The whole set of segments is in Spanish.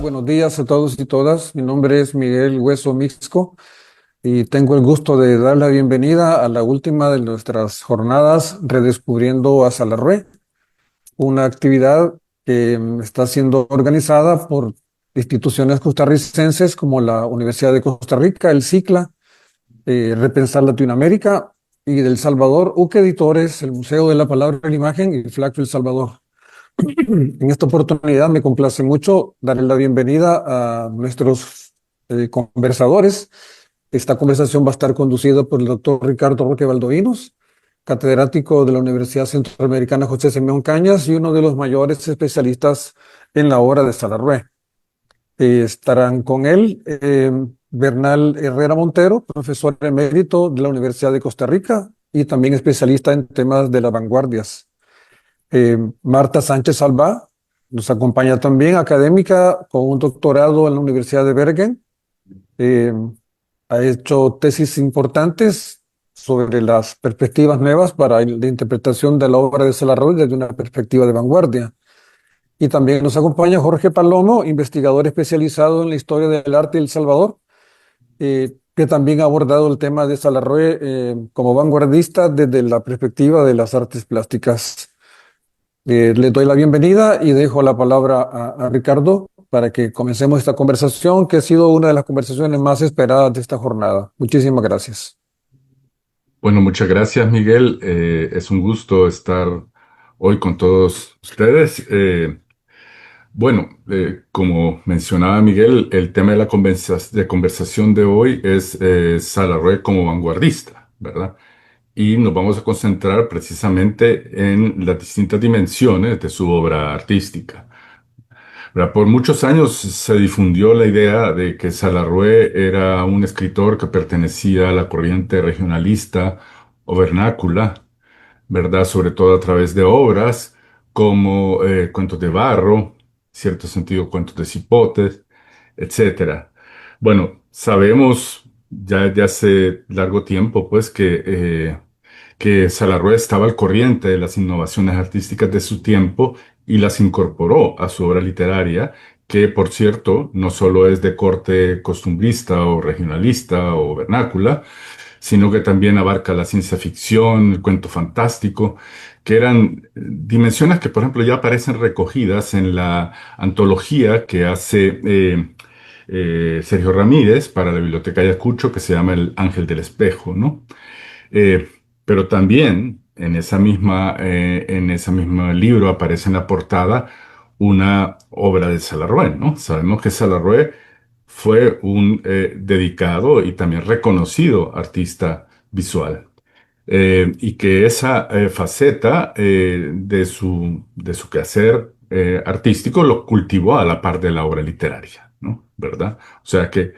Buenos días a todos y todas. Mi nombre es Miguel Hueso Mixco y tengo el gusto de dar la bienvenida a la última de nuestras jornadas Redescubriendo a Salarrué, una actividad que está siendo organizada por instituciones costarricenses como la Universidad de Costa Rica, el CICLA, Repensar Latinoamérica y del Salvador, UC Editores, el Museo de la Palabra y la Imagen y FLACTO El Salvador. En esta oportunidad me complace mucho darle la bienvenida a nuestros conversadores. Esta conversación va a estar conducida por el doctor Ricardo Roque Baldovinos, catedrático de la Universidad Centroamericana José Simeón Cañas y uno de los mayores especialistas en la obra de Salarrué. Estarán con él Bernal Herrera Montero, profesor emérito de la Universidad de Costa Rica y también especialista en temas de las vanguardias. Marta Sánchez Albá nos acompaña también, académica con un doctorado en la Universidad de Bergen. Ha hecho tesis importantes sobre las perspectivas nuevas para la interpretación de la obra de Salarrué desde una perspectiva de vanguardia. Y también nos acompaña Jorge Palomo, investigador especializado en la historia del arte de El Salvador, que también ha abordado el tema de Salarrué como vanguardista desde la perspectiva de las artes plásticas. Les doy la bienvenida y dejo la palabra a Ricardo para que comencemos esta conversación, que ha sido una de las conversaciones más esperadas de esta jornada. Muchísimas gracias. Bueno, muchas gracias, Miguel. Es un gusto estar hoy con todos ustedes. Como mencionaba Miguel, el tema de la conversación de hoy es Salarrué como vanguardista, ¿verdad? Y nos vamos a concentrar precisamente en las distintas dimensiones de su obra artística. ¿Verdad? Por muchos años se difundió la idea de que Salarrué era un escritor que pertenecía a la corriente regionalista o vernácula, ¿verdad? Sobre todo a través de obras como Cuentos de Barro, cierto sentido, Cuentos de Cipotes, etcétera. Bueno, sabemos ya desde hace largo tiempo, pues, que Salarrué estaba al corriente de las innovaciones artísticas de su tiempo y las incorporó a su obra literaria, que, por cierto, no solo es de corte costumbrista o regionalista o vernácula, sino que también abarca la ciencia ficción, el cuento fantástico, que eran dimensiones que, por ejemplo, ya aparecen recogidas en la antología que hace Sergio Ramírez para la Biblioteca Ayacucho, que se llama El Ángel del Espejo, ¿no? Eh, pero también en ese mismo libro aparece en la portada una obra de Salarrué, ¿no? Sabemos que Salarrué fue un dedicado y también reconocido artista visual. Y que esa faceta de su quehacer artístico lo cultivó a la par de la obra literaria, ¿no? ¿Verdad? O sea que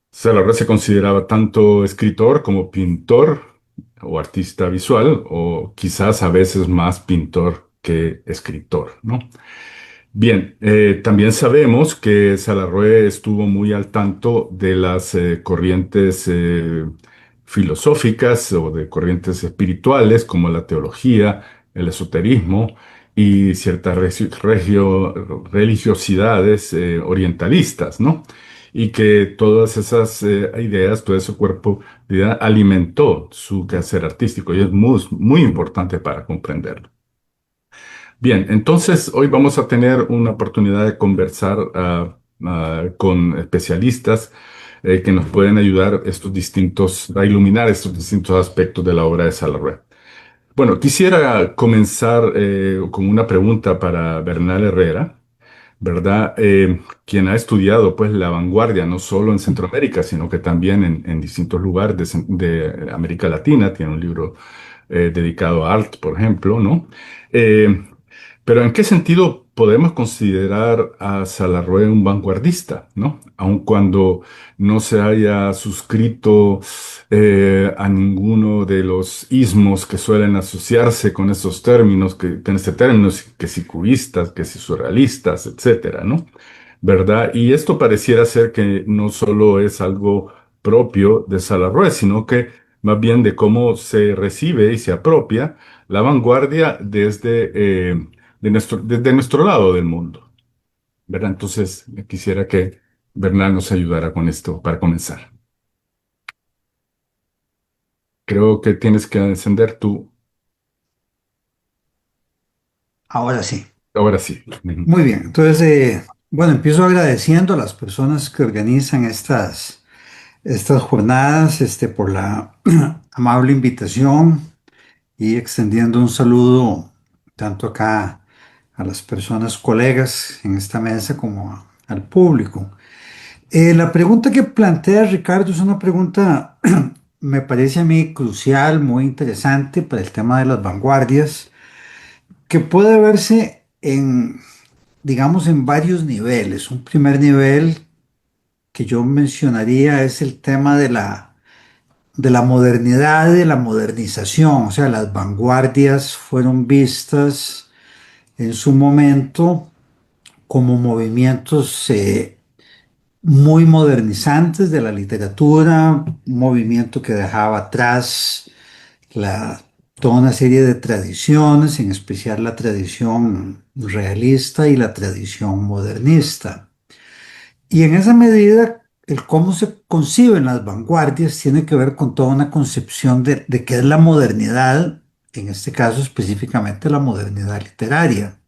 Salarrué se consideraba tanto escritor como pintor o artista visual, o quizás a veces más pintor que escritor, ¿no? Bien, también sabemos que Salarrué estuvo muy al tanto de las corrientes filosóficas o de corrientes espirituales como la teología, el esoterismo y ciertas religiosidades orientalistas, ¿no? Y que todas esas ideas, todo ese cuerpo de idea alimentó su quehacer artístico y es muy, muy importante para comprenderlo. Bien, entonces hoy vamos a tener una oportunidad de conversar con especialistas que nos pueden ayudar a iluminar estos distintos aspectos de la obra de Salarrué. Bueno, quisiera comenzar con una pregunta para Bernal Herrera, ¿verdad? Quien ha estudiado pues la vanguardia no solo en Centroamérica, sino que también en distintos lugares de América Latina. Tiene un libro dedicado a arte, por ejemplo, ¿no? Eh, pero ¿en qué sentido podemos considerar a Salarrué un vanguardista, ¿no? Aun cuando no se haya suscrito a ninguno de los ismos que suelen asociarse con que en este término, que si cubistas, que si surrealistas, etcétera, ¿no? ¿verdad? Y esto pareciera ser que no solo es algo propio de Salarroé, sino que más bien de cómo se recibe y se apropia la vanguardia desde nuestro lado del mundo, ¿verdad? Entonces, quisiera que Bernal nos ayudara con esto para comenzar. Creo que tienes que encender tu... Ahora sí. Ahora sí. Ujú. Muy bien. Entonces, bueno, empiezo agradeciendo a las personas que organizan estas jornadas, por la amable invitación y extendiendo un saludo tanto acá a las personas colegas en esta mesa como al público. La pregunta que plantea Ricardo es una pregunta, me parece a mí crucial, muy interesante para el tema de las vanguardias, que puede verse en, digamos, en varios niveles. Un primer nivel que yo mencionaría es el tema de la modernidad y de la modernización. O sea, las vanguardias fueron vistas en su momento como movimientos muy modernizantes de la literatura, un movimiento que dejaba atrás la, toda una serie de tradiciones, en especial la tradición realista y la tradición modernista. Y en esa medida, el cómo se conciben las vanguardias tiene que ver con toda una concepción de qué es la modernidad, en este caso específicamente la modernidad literaria.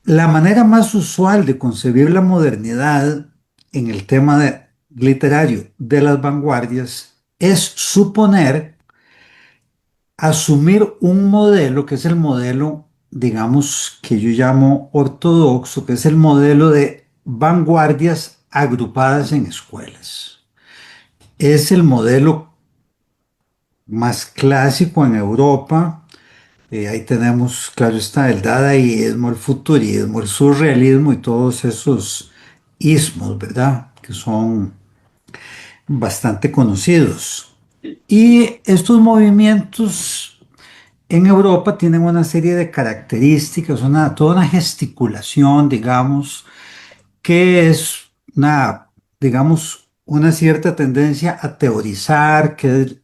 La manera más usual de concebir la modernidad en el tema literario de las vanguardias es suponer, asumir un modelo que es el modelo, digamos, que yo llamo ortodoxo, que es el modelo de vanguardias agrupadas en escuelas. Es el modelo más clásico en Europa. Ahí tenemos, claro está, el dadaísmo, el futurismo, el surrealismo y todos esos ismos, ¿verdad? Que son bastante conocidos. Y estos movimientos en Europa tienen una serie de características, toda una gesticulación, digamos, que es digamos, una cierta tendencia a teorizar qué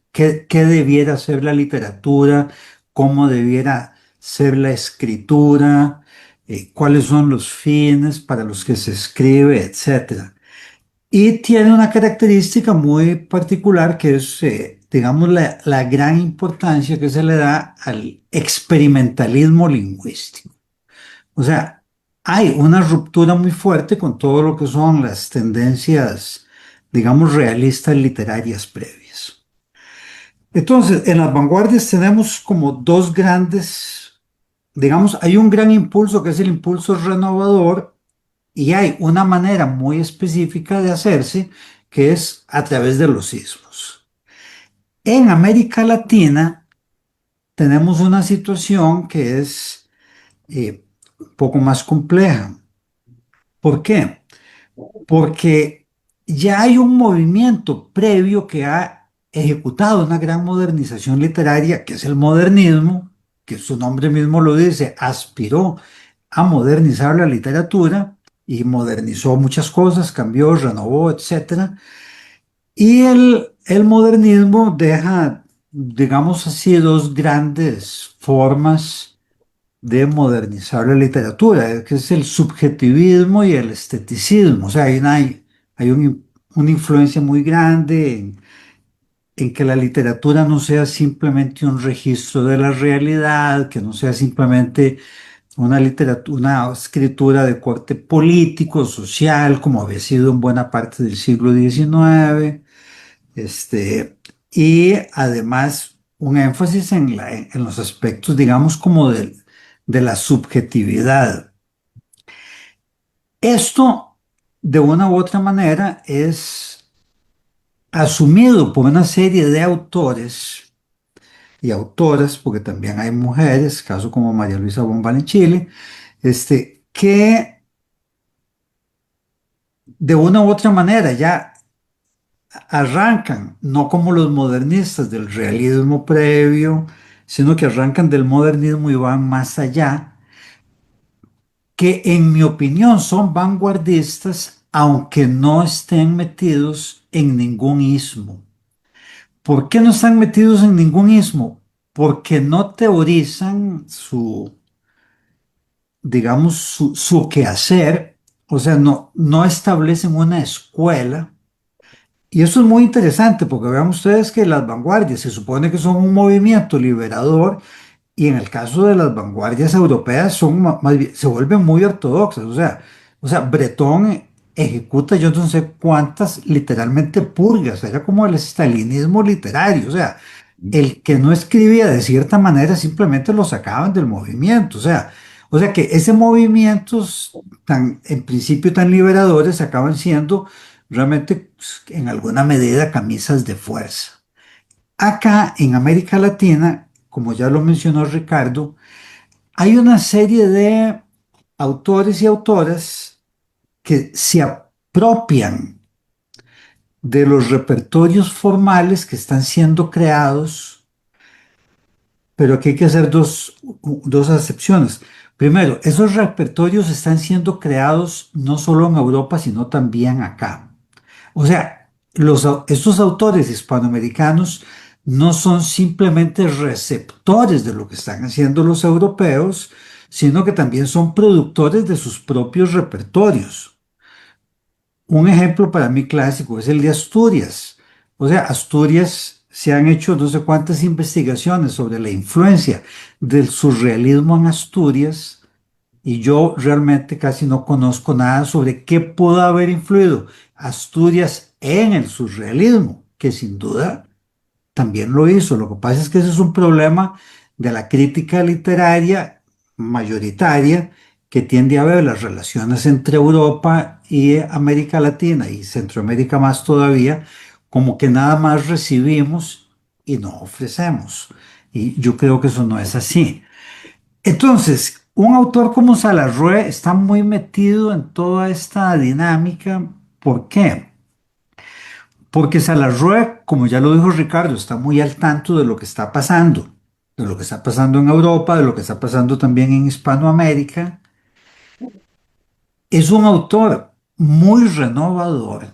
debiera ser la literatura, cómo debiera ser la escritura, cuáles son los fines para los que se escribe, etcétera. Y tiene una característica muy particular que es, digamos, la gran importancia que se le da al experimentalismo lingüístico. O sea, hay una ruptura muy fuerte con todo lo que son las tendencias, digamos, realistas literarias previas. Entonces, en las vanguardias tenemos como dos grandes, digamos, hay un gran impulso que es el impulso renovador y hay una manera muy específica de hacerse que es a través de los sismos. En América Latina tenemos una situación que es un poco más compleja. ¿Por qué? Porque ya hay un movimiento previo que ha ejecutado una gran modernización literaria, que es el modernismo, que su nombre mismo lo dice, aspiró a modernizar la literatura y modernizó muchas cosas, cambió, renovó, etcétera. Y el modernismo deja, digamos así, dos grandes formas de modernizar la literatura, que es el subjetivismo y el esteticismo. O sea, una influencia muy grande en que la literatura no sea simplemente un registro de la realidad, que no sea simplemente una escritura de corte político, social, como había sido en buena parte del siglo XIX, y además un énfasis en los aspectos, digamos, como de la subjetividad. Esto, de una u otra manera, es asumido por una serie de autores y autoras, porque también hay mujeres, caso como María Luisa Bombal en Chile, que de una u otra manera ya arrancan, no como los modernistas del realismo previo, sino que arrancan del modernismo y van más allá que en mi opinión son vanguardistas, aunque no estén metidos en ningún ismo. ¿Por qué no están metidos en ningún ismo? Porque no teorizan digamos, su quehacer, o sea, no establecen una escuela. Y eso es muy interesante porque vean ustedes que las vanguardias se supone que son un movimiento liberador y en el caso de las vanguardias europeas son más bien, se vuelven muy ortodoxas. O sea, Bretón ejecuta yo no sé cuántas literalmente purgas, era como el estalinismo literario. O sea, el que no escribía de cierta manera simplemente lo sacaban del movimiento. O sea que ese movimientos tan, en principio tan liberadores acaban siendo realmente pues, en alguna medida camisas de fuerza. Acá en América Latina, como ya lo mencionó Ricardo, hay una serie de autores y autoras que se apropian de los repertorios formales que están siendo creados, pero que hay que hacer dos acepciones. Primero, esos repertorios están siendo creados no solo en Europa, sino también acá. O sea, estos autores hispanoamericanos no son simplemente receptores de lo que están haciendo los europeos, sino que también son productores de sus propios repertorios. Un ejemplo para mí clásico es el de Asturias. O sea, Asturias se han hecho no sé cuántas investigaciones sobre la influencia del surrealismo en Asturias y yo realmente casi no conozco nada sobre qué pudo haber influido Asturias en el surrealismo, que sin duda también lo hizo. Lo que pasa es que ese es un problema de la crítica literaria mayoritaria que tiende a ver las relaciones entre Europa y América Latina y Centroamérica más todavía como que nada más recibimos y no ofrecemos. Y yo creo que eso no es así. Entonces, un autor como Salarrué está muy metido en toda esta dinámica. ¿Por qué? Porque Salarrué, como ya lo dijo Ricardo, está muy al tanto de lo que está pasando, de lo que está pasando en Europa, de lo que está pasando también en Hispanoamérica. Es un autor muy renovador,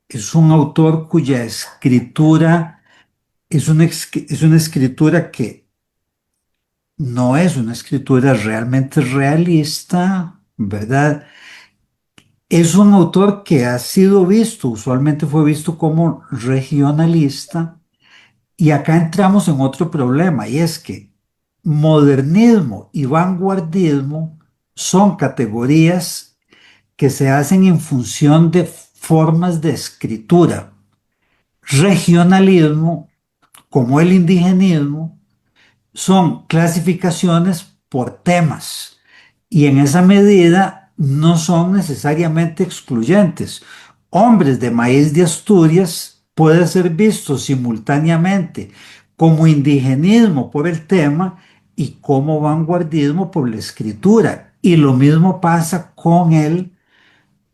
es un autor cuya escritura es una escritura que no es una escritura realmente realista, ¿verdad? Es un autor que ha sido visto, usualmente fue visto como regionalista, y acá entramos en otro problema, y es que modernismo y vanguardismo son categorías que se hacen en función de formas de escritura. Regionalismo, como el indigenismo, son clasificaciones por temas y en esa medida no son necesariamente excluyentes. Hombres de maíz de Asturias puede ser visto simultáneamente como indigenismo por el tema y como vanguardismo por la escritura. Y lo mismo pasa con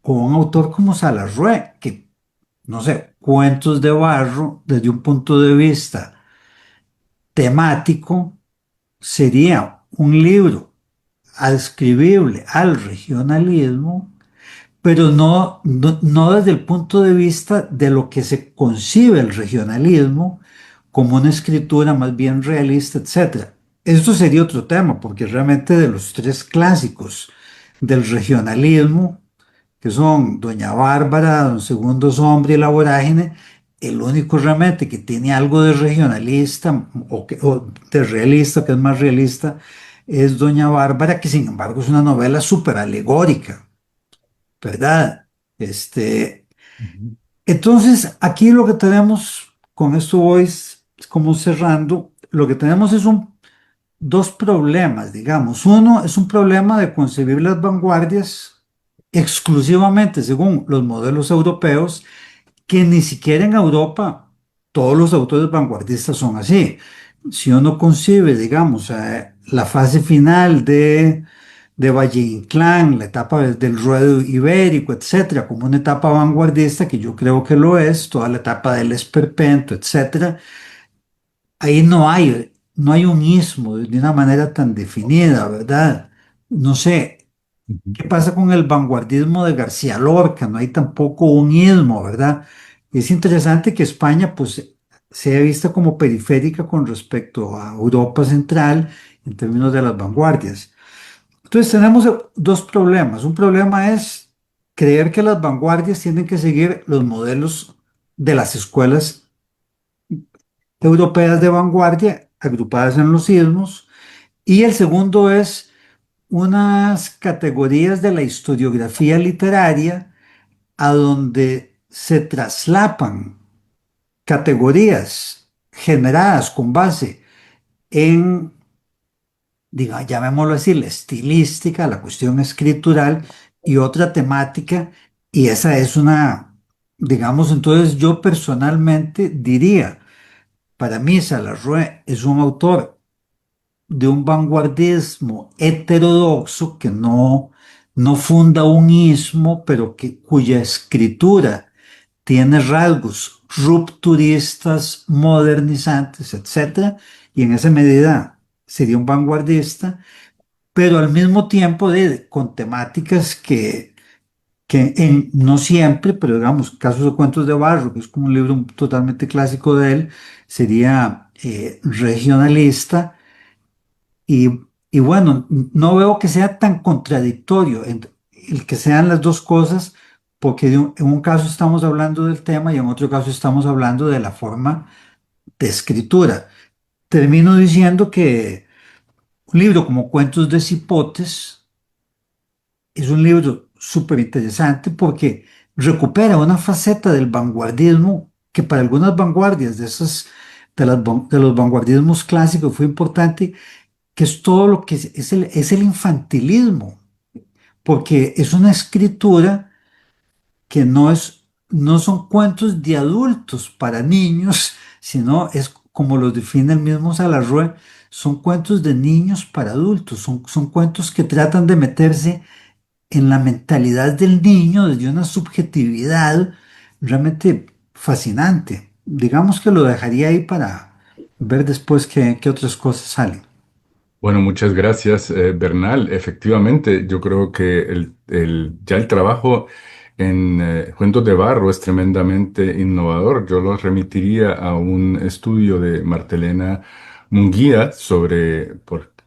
un autor como Salarrué, que, no sé, Cuentos de Barro, desde un punto de vista temático, sería un libro adscribible al regionalismo, pero no desde el punto de vista de lo que se concibe el regionalismo como una escritura más bien realista, etcétera. Esto sería otro tema, porque realmente de los tres clásicos del regionalismo, que son Doña Bárbara, Don Segundo Hombre y La Vorágine, el único realmente que tiene algo de regionalista o de realista, que es más realista, es Doña Bárbara, que sin embargo es una novela súper alegórica, ¿verdad? Ujú. Entonces, aquí lo que tenemos, con esto voy como cerrando, lo que tenemos es dos problemas, digamos. Uno es un problema de concebir las vanguardias exclusivamente según los modelos europeos, que ni siquiera en Europa todos los autores vanguardistas son así. Si uno concibe, digamos, la fase final de Valle Inclán, la etapa del ruedo ibérico, etcétera, como una etapa vanguardista, que yo creo que lo es, toda la etapa del Esperpento, etcétera, ahí no hay un ismo de una manera tan definida, ¿verdad? No sé, Ujú. ¿Qué pasa con el vanguardismo de García Lorca? No hay tampoco un ismo, ¿verdad? Es interesante que España, pues, sea vista como periférica con respecto a Europa Central en términos de las vanguardias. Entonces tenemos dos problemas. Un problema es creer que las vanguardias tienen que seguir los modelos de las escuelas europeas de vanguardia agrupadas en los ismos. Y el segundo es unas categorías de la historiografía literaria a donde se traslapan categorías generadas con base en, diga, llamémoslo así, la estilística, la cuestión escritural y otra temática, y esa es una, digamos, entonces yo personalmente diría, para mí Salarrué es un autor de un vanguardismo heterodoxo que no funda un ismo, pero cuya escritura tiene rasgos rupturistas, modernizantes, etcétera, y en esa medida sería un vanguardista, pero al mismo tiempo con temáticas no siempre, pero digamos, casos de cuentos de barro, que es como un libro totalmente clásico de él, sería regionalista y, y bueno, no veo que sea tan contradictorio el que sean las dos cosas, porque en un caso estamos hablando del tema y en otro caso estamos hablando de la forma de escritura. Termino diciendo que un libro como Cuentos de Cipotes es un libro súper interesante porque recupera una faceta del vanguardismo que para algunas vanguardias de los vanguardismos clásicos fue importante, que es todo lo que es el infantilismo, porque es una escritura que no son cuentos de adultos para niños, sino es como los define el mismo Salarrué, son cuentos de niños para adultos, son cuentos que tratan de meterse en la mentalidad del niño desde una subjetividad realmente fascinante. Digamos que lo dejaría ahí para ver después qué otras cosas salen. Bueno, muchas gracias, Bernal. Efectivamente, yo creo que ya el trabajo en Cuentos de Barro es tremendamente innovador. Yo los remitiría a un estudio de Martelena Munguía sobre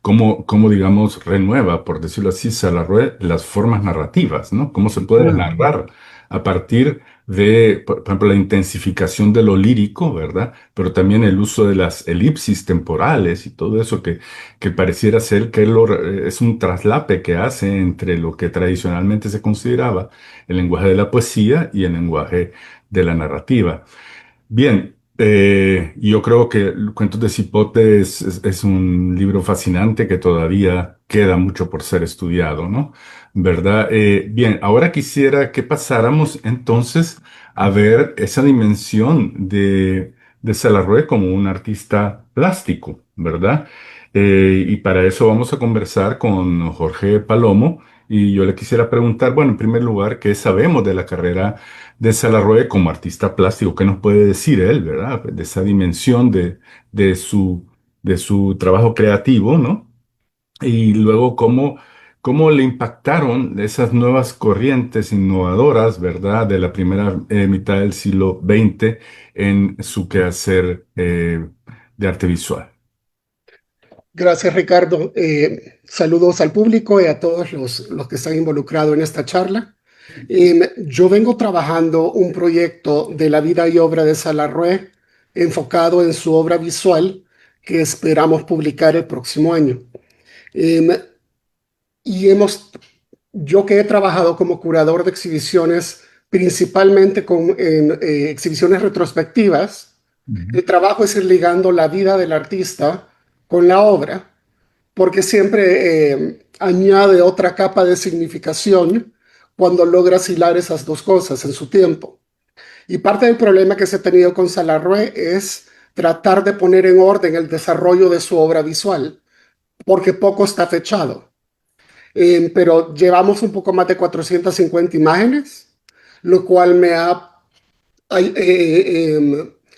cómo, digamos, renueva, por decirlo así, Salarrué, las formas narrativas, ¿no? Cómo se puede Mm. narrar a partir de, por ejemplo, la intensificación de lo lírico, ¿verdad? Pero también el uso de las elipsis temporales y todo eso que pareciera ser que es un traslape que hace entre lo que tradicionalmente se consideraba el lenguaje de la poesía y el lenguaje de la narrativa. Bien, yo creo que Cuentos de Cipote es un libro fascinante que todavía queda mucho por ser estudiado, ¿no? ¿Verdad? Bien, ahora quisiera que pasáramos entonces a ver esa dimensión de Salarrué como un artista plástico, ¿verdad? Y para eso vamos a conversar con Jorge Palomo y yo le quisiera preguntar, bueno, en primer lugar, ¿qué sabemos de la carrera de Salarrué como artista plástico? ¿Qué nos puede decir él, verdad? De esa dimensión de su, de su trabajo creativo, ¿no? Y luego cómo le impactaron esas nuevas corrientes innovadoras, ¿verdad? De la primera mitad del siglo XX en su quehacer de arte visual. Gracias, Ricardo. Saludos al público y a todos los que están involucrados en esta charla. Yo vengo trabajando un proyecto de la vida y obra de Salarrué enfocado en su obra visual que esperamos publicar el próximo año. Em, y yo que he trabajado como curador de exhibiciones, principalmente en exhibiciones retrospectivas, Ujú. el trabajo es ir ligando la vida del artista con la obra porque siempre añade otra capa de significación cuando logras hilar esas dos cosas en su tiempo. Y parte del problema que se ha tenido con Salarrué es tratar de poner en orden el desarrollo de su obra visual, porque poco está fechado. Pero llevamos un poco más de 450 imágenes, lo cual me ha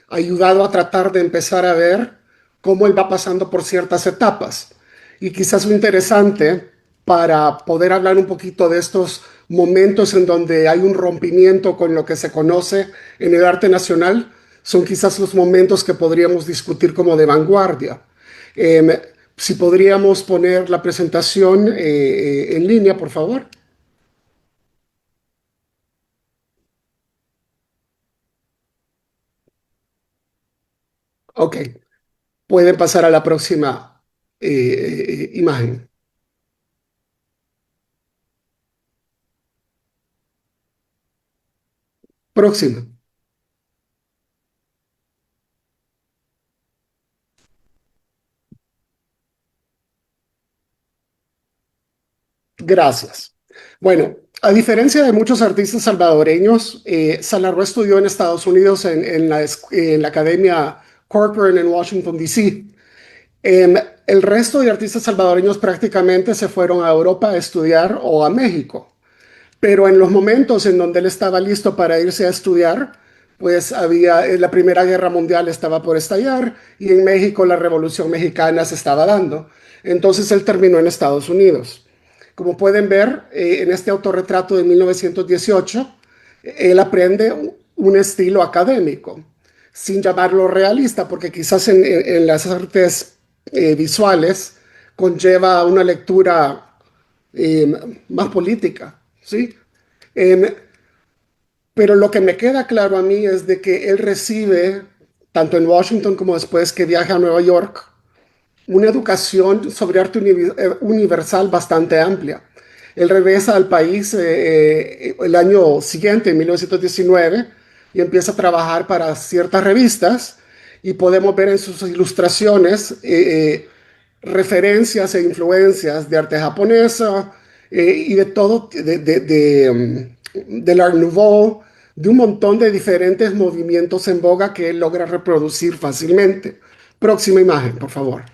ayudado a tratar de empezar a ver cómo él va pasando por ciertas etapas. Y quizás lo interesante para poder hablar un poquito de estos momentos en donde hay un rompimiento con lo que se conoce en el arte nacional. Son quizás los momentos que podríamos discutir como de vanguardia. Em, si podríamos poner la presentación en línea, por favor. Ok, pueden pasar a la próxima imagen. Próxima. Gracias. Bueno, a diferencia de muchos artistas salvadoreños, Salarro estudió en Estados Unidos en la Academia Corcoran en Washington, D.C. El resto de artistas salvadoreños prácticamente se fueron a Europa a estudiar o a México. Pero en los momentos en donde él estaba listo para irse a estudiar, pues había la Primera Guerra Mundial estaba por estallar y en México la Revolución Mexicana se estaba dando. Entonces él terminó en Estados Unidos. Como pueden ver en este autorretrato de 1918, él aprende un estilo académico, sin llamarlo realista, porque quizás en las artes visuales conlleva una lectura eh, más política, ¿sí? Em, pero lo que me queda claro a mí es de que él recibe, tanto en Washington como después que viaja a Nueva York, una educación sobre arte universal bastante amplia. Él regresa al país el año siguiente, en 1919, y empieza a trabajar para ciertas revistas y podemos ver en sus ilustraciones referencias e influencias de arte japonesa y de todo, del Art Nouveau, de un montón de diferentes movimientos en boga que él logra reproducir fácilmente. Próxima imagen, por favor.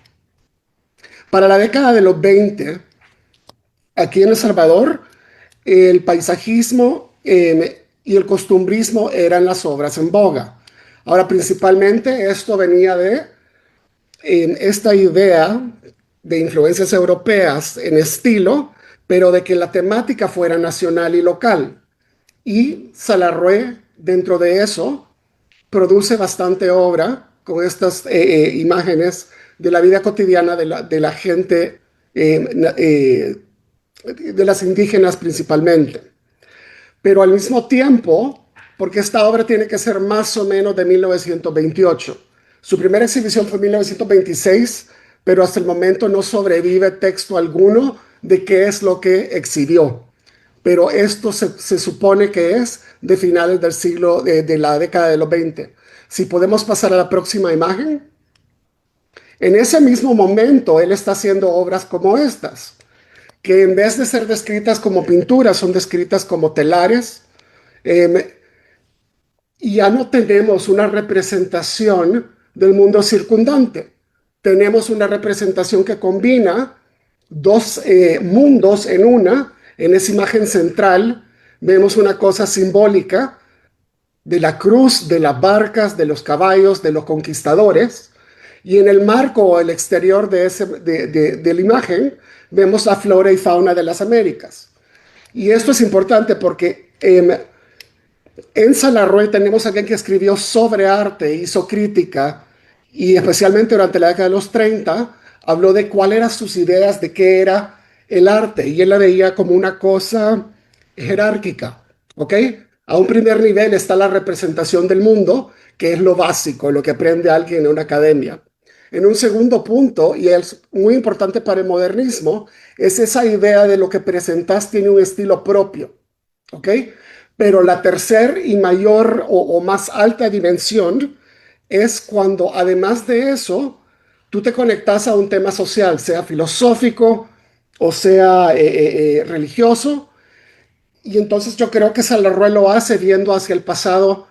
Para la década de los 20, aquí en El Salvador, el paisajismo y el costumbrismo eran las obras en boga. Ahora, principalmente esto venía de esta idea de influencias europeas en estilo, pero de que la temática fuera nacional y local. Y Salarrué, dentro de eso, produce bastante obra con estas imágenes de la vida cotidiana de la gente, de las indígenas principalmente. Pero al mismo tiempo, porque esta obra tiene que ser más o menos de 1928. Su primera exhibición fue en 1926, pero hasta el momento no sobrevive texto alguno de qué es lo que exhibió. Pero esto se supone que es de finales del siglo, de la década de los 20. Si podemos pasar a la próxima imagen. En ese mismo momento, él está haciendo obras como estas, que en vez de ser descritas como pinturas, son descritas como telares. Y ya no tenemos una representación del mundo circundante. Tenemos una representación que combina dos mundos en una. En esa imagen central vemos una cosa simbólica de la cruz, de las barcas, de los caballos, de los conquistadores. Y en el marco o el exterior de la imagen vemos la flora y fauna de las Américas. Y esto es importante porque en Salarrué tenemos a alguien que escribió sobre arte, hizo crítica y especialmente durante la década de los 30 habló de cuáles eran sus ideas de qué era el arte y él la veía como una cosa jerárquica, ¿ok? A un primer nivel está la representación del mundo, que es lo básico, lo que aprende alguien en una academia. En un segundo punto, y es muy importante para el modernismo, es esa idea de lo que presentas tiene un estilo propio, ¿ok? Pero la tercera y mayor o más alta dimensión es cuando además de eso, tú te conectas a un tema social, sea filosófico o sea religioso, y entonces yo creo que Salarrué lo hace viendo hacia el pasado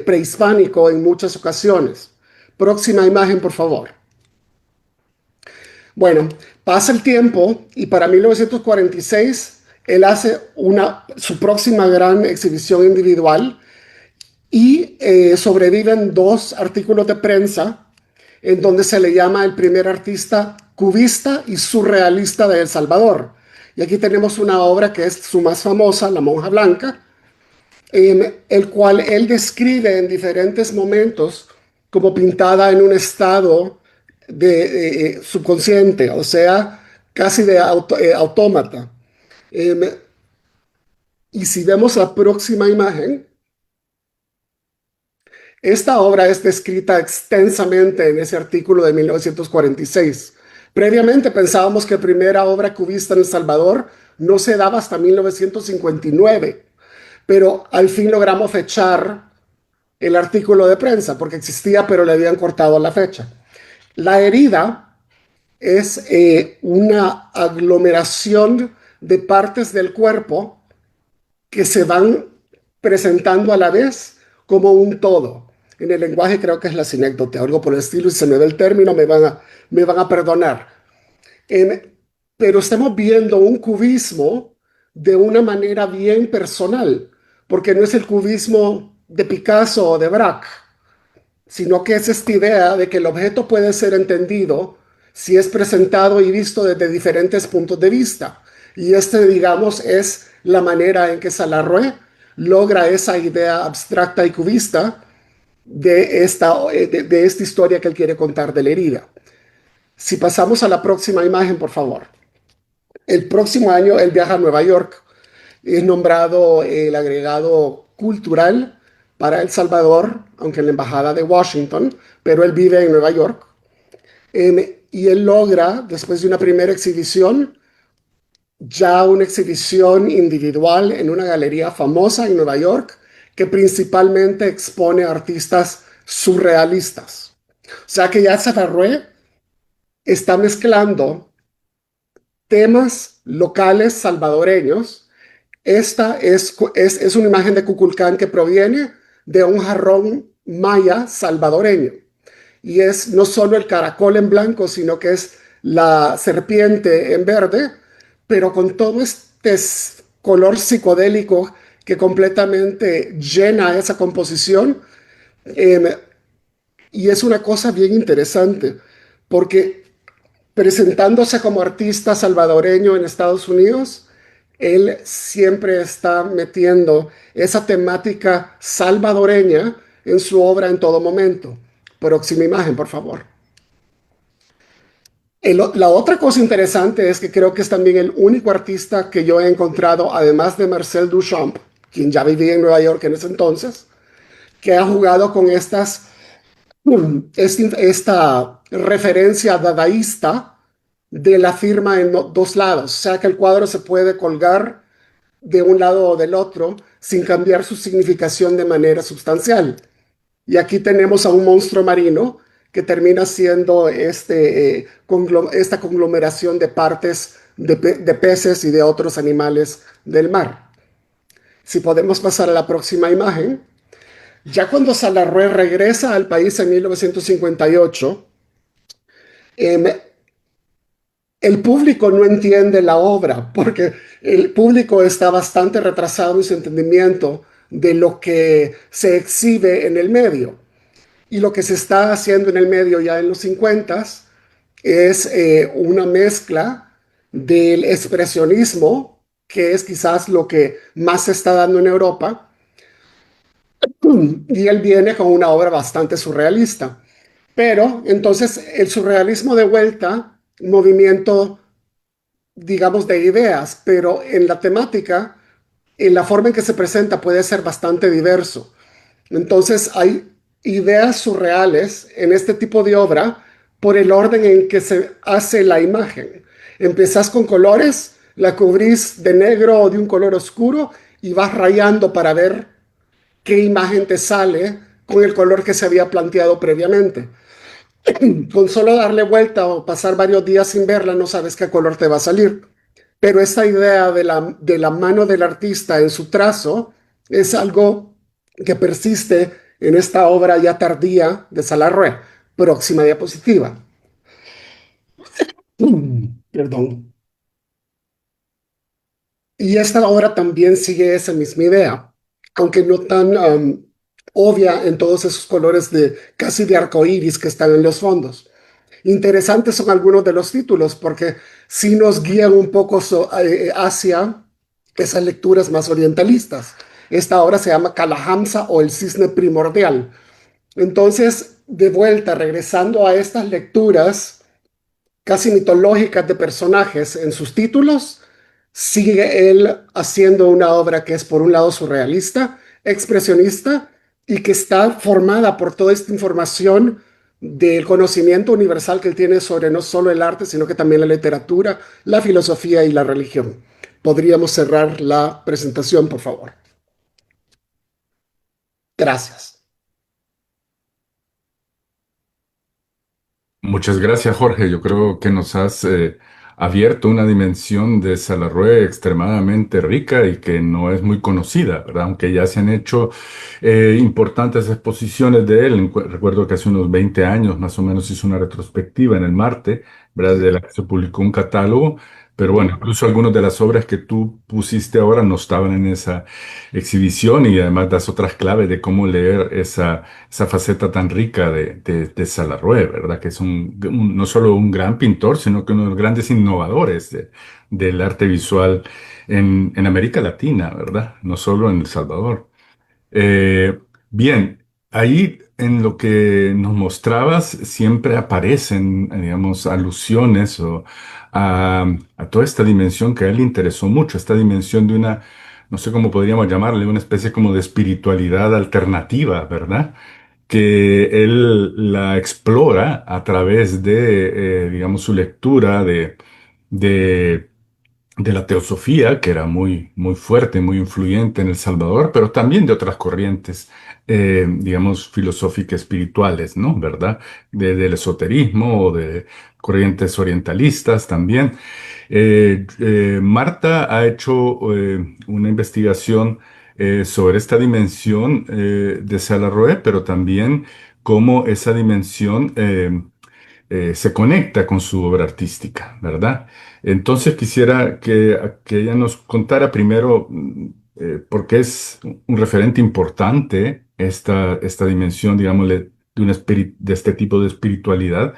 prehispánico en muchas ocasiones. Próxima imagen, por favor. Bueno, pasa el tiempo y para 1946 él hace su próxima gran exhibición individual y sobreviven dos artículos de prensa en donde se le llama el primer artista cubista y surrealista de El Salvador. Y aquí tenemos una obra que es su más famosa, La Monja Blanca, en el cual él describe en diferentes momentos como pintada en un estado de subconsciente, o sea, casi de autómata. Em, y si vemos la próxima imagen, esta obra es descrita extensamente en ese artículo de 1946. Previamente pensábamos que la primera obra cubista en El Salvador no se daba hasta 1959, pero al fin logramos fechar el artículo de prensa porque existía, pero le habían cortado la fecha. La herida es una aglomeración de partes del cuerpo que se van presentando a la vez como un todo. En el lenguaje creo que es la sinécdote, algo por el estilo, y se me ve el término, me van a perdonar. En- pero estamos viendo un cubismo de una manera bien personal, porque no es el cubismo de Picasso o de Braque, sino que es esta idea de que el objeto puede ser entendido si es presentado y visto desde diferentes puntos de vista. Y este, digamos, es la manera en que Salarrué logra esa idea abstracta y cubista de esta historia que él quiere contar de la herida. Si pasamos a la próxima imagen, por favor. El próximo año él viaja a Nueva York, es nombrado el agregado cultural para El Salvador, aunque en la Embajada de Washington, pero él vive en Nueva York. Y él logra, después de una primera exhibición, ya una exhibición individual en una galería famosa en Nueva York, que principalmente expone artistas surrealistas. O sea que ya Safarré está mezclando temas locales salvadoreños. Esta es una imagen de Cuculcán que proviene de un jarrón maya salvadoreño. Y es no solo el caracol en blanco, sino que es la serpiente en verde, pero con todo este color psicodélico que completamente llena esa composición. Eh, y es una cosa bien interesante, porque presentándose como artista salvadoreño en Estados Unidos, él siempre está metiendo esa temática salvadoreña en su obra en todo momento. Próxima imagen, por favor. La otra cosa interesante es que creo que es también el único artista que yo he encontrado, además de Marcel Duchamp, quien ya vivía en Nueva York en ese entonces, que ha jugado con esta referencia dadaísta de la firma en dos lados, o sea que el cuadro se puede colgar de un lado o del otro sin cambiar su significación de manera sustancial. Y aquí tenemos a un monstruo marino que termina siendo esta conglomeración de partes de peces y de otros animales del mar. Si podemos pasar a la próxima imagen. Ya cuando Salarrué regresa al país en 1958, eh, el público no entiende la obra porque el público está bastante retrasado en su entendimiento de lo que se exhibe en el medio. Y lo que se está haciendo en el medio ya en los 50 es una mezcla del expresionismo, que es quizás lo que más se está dando en Europa, y él viene con una obra bastante surrealista. Pero entonces el surrealismo de vuelta, un movimiento, digamos, de ideas, pero en la temática, en la forma en que se presenta puede ser bastante diverso. Entonces hay ideas surreales en este tipo de obra por el orden en que se hace la imagen. Empezás con colores, la cubrís de negro o de un color oscuro y vas rayando para ver qué imagen te sale con el color que se había planteado previamente. Con solo darle vuelta o pasar varios días sin verla, no sabes qué color te va a salir. Pero esta idea de la mano del artista en su trazo es algo que persiste en esta obra ya tardía de Salarrué. Próxima diapositiva. Perdón. Y esta obra también sigue esa misma idea, aunque no tan obvia en todos esos colores de casi de arcoíris que están en los fondos. Interesantes son algunos de los títulos porque sí nos guían un poco hacia esas lecturas más orientalistas. Esta obra se llama Kalahamsa o el cisne primordial. Entonces, de vuelta, regresando a estas lecturas casi mitológicas de personajes en sus títulos, sigue él haciendo una obra que es por un lado surrealista, expresionista y que está formada por toda esta información del conocimiento universal que él tiene sobre no solo el arte, sino que también la literatura, la filosofía y la religión. Podríamos cerrar la presentación, por favor. Gracias. Muchas gracias, Jorge. Yo creo que nos has abierto una dimensión de Salarrué extremadamente rica y que no es muy conocida, ¿verdad? Aunque ya se han hecho importantes exposiciones de él. Recuerdo que hace unos 20 años más o menos hizo una retrospectiva en el Marte, ¿verdad? De la que se publicó un catálogo. Pero bueno, incluso algunas de las obras que tú pusiste ahora no estaban en esa exhibición y además das otras claves de cómo leer esa faceta tan rica de Salarrué, ¿verdad? Que es no solo un gran pintor, sino que uno de los grandes innovadores del arte visual en América Latina, ¿verdad? No solo en El Salvador. Bien, ahí en lo que nos mostrabas siempre aparecen, digamos, alusiones a toda esta dimensión que a él le interesó mucho, esta dimensión de una, no sé cómo podríamos llamarle, una especie como de espiritualidad alternativa, ¿verdad? Que él la explora a través de, digamos, su lectura de de la teosofía, que era muy, muy fuerte, muy influyente en El Salvador, pero también de otras corrientes, digamos, filosóficas espirituales, ¿no? ¿Verdad? Del esoterismo o de corrientes orientalistas también. Marta ha hecho una investigación sobre esta dimensión de Salarroé, pero también cómo esa dimensión se conecta con su obra artística, ¿verdad? Entonces quisiera que ella nos contara primero por qué es un referente importante esta dimensión, digámosle, de este tipo de espiritualidad